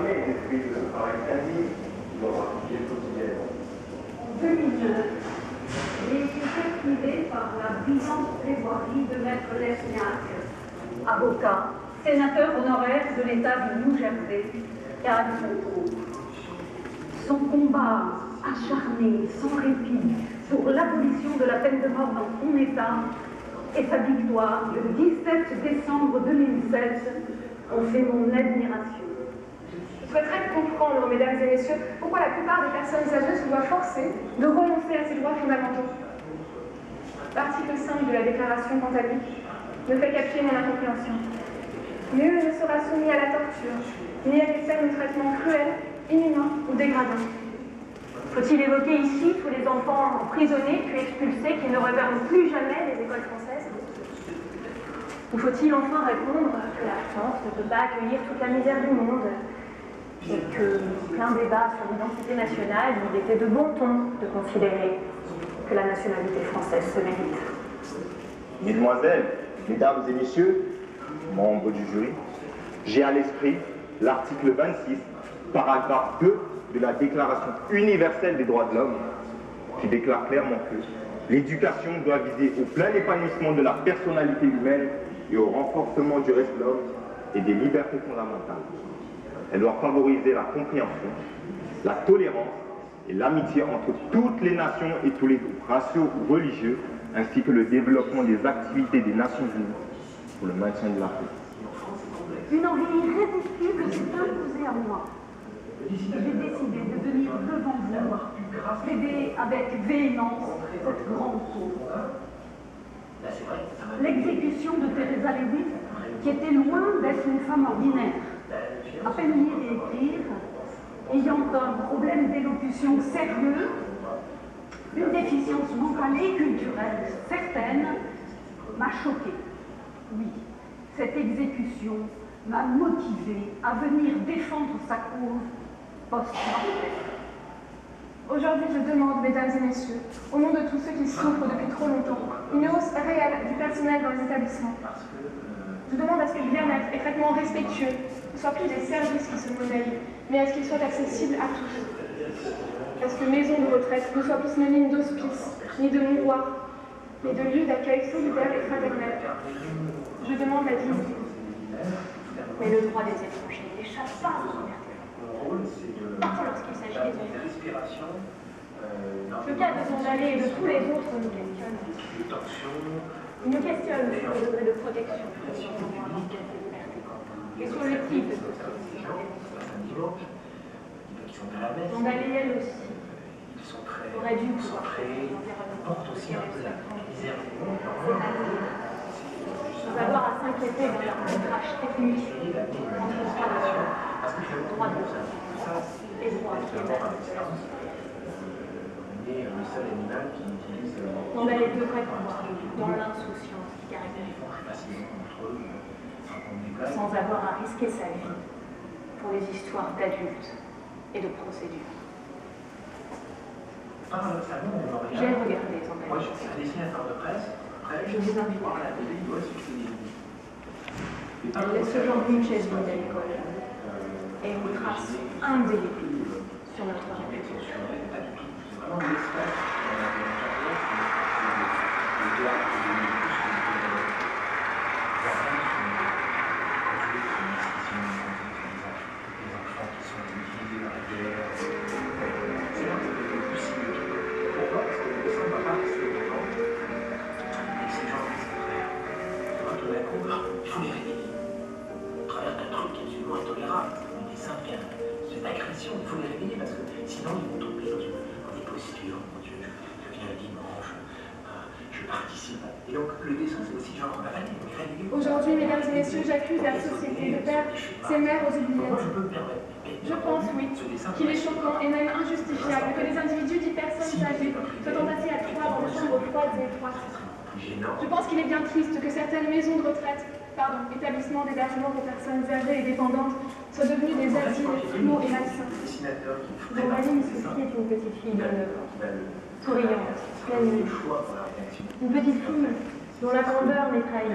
jamais l'esprit de ce travail quasi qui doit pratiquer quotidiennement. En 2009, j'ai été captivé par la brillante plaidoirie de Maître Lesniak, avocat, sénateur honoraire de l'État du New Jersey et à son tour. Son combat acharné, sans répit, pour l'abolition de la peine de mort dans son État et sa victoire le 17 décembre 2007 ont fait mon admiration. Je souhaiterais comprendre, mesdames et messieurs, pourquoi la plupart des personnes âgées se voient forcées de renoncer à ces droits fondamentaux. L'article 5 de la Déclaration, quant à lui, ne fait qu'appuyer mon incompréhension. Nul ne sera soumis à la torture, ni à des scènes de traitement cruels, inhumains ou dégradants. Faut-il évoquer ici tous les enfants emprisonnés puis expulsés qui ne reverront plus jamais les écoles françaises? Ou faut-il enfin répondre que la France ne peut pas accueillir toute la misère du monde et que, plein débat sur l'identité nationale, il était de bon ton de considérer que la nationalité française se mérite? Mesdemoiselles, mesdames et messieurs, membres du jury, j'ai à l'esprit l'article 26, paragraphe 2 de la Déclaration universelle des droits de l'homme, qui déclare clairement que l'éducation doit viser au plein épanouissement de la personnalité humaine et au renforcement du respect de l'homme et des libertés fondamentales. Elle doit favoriser la compréhension, la tolérance et l'amitié entre toutes les nations et tous les groupes raciaux ou religieux, ainsi que le développement des activités des Nations Unies pour le maintien de la paix. Une envie irrésistible s'est imposée à moi. J'ai décidé de venir devant vous, plaider avec véhémence cette grande cause. L'exécution de Teresa Lewis, qui était loin d'être une femme ordinaire, à peine lire et écrire, ayant un problème d'élocution sérieux, une déficience mentale et culturelle certaine, m'a choquée. Oui, cette exécution m'a motivée à venir défendre sa cause post-mortem. Aujourd'hui, je demande, mesdames et messieurs, au nom de tous ceux qui souffrent depuis trop longtemps, une hausse réelle du personnel dans les établissements. Je demande à ce que le bien-être et traitement respectueux ne soient plus des services qui se monnaient, mais à ce qu'ils soient accessibles à tous. À ce que maison de retraite ne soit plus synonyme d'hospice, ni de mouroir, mais de lieu d'accueil solidaire et fraternel. Je demande la dignité. Mais le droit des étrangers n'échappe pas aux libertés. Parfois lorsqu'il s'agit des enfants. Le cas de Zondalé et de tous les autres nous questionne. Il nous questionne sur le degré de protection et sur le type de protection. Zondalé, elle aussi, aurait dû pouvoir sans avoir à s'inquiéter d'un arbitrage technique entre droit de l'homme et droit de l'homme. Zondalé devrait pouvoir, dans l'insouciance qui caractérise, sans avoir à risquer sa vie pour les histoires d'adultes et de procédures. J'ai regardé Zondalé. Moi, je suis un dessinateur de presse. Je vous invite à la Elle laisse aujourd'hui une chaise vide à l'école et une trace indélébile sur notre réputation. Cette agression, il faut les réveiller parce que sinon ils vont tomber dans des postures. Mon Dieu, je viens le dimanche, je participe. Et donc le dessin, c'est aussi genre, allez, réveillez. Aujourd'hui, mesdames et messieurs, j'accuse la société de perdre ses mères aux oubliettes. Je pense, oui, qu'il est choquant et même injustifiable que des individus dits personnes âgées soient entassés à trois dans des chambres froides et étroites. Je pense qu'il est bien triste que certaines maisons de retraite, établissements d'hébergement pour personnes âgées et dépendantes, soient devenus des asiles clos et malsains. Dans ma ligne, Sophie est une petite fille de 9 ans, souriante, pleine de vie. Une petite fille dont la grandeur n'est trahie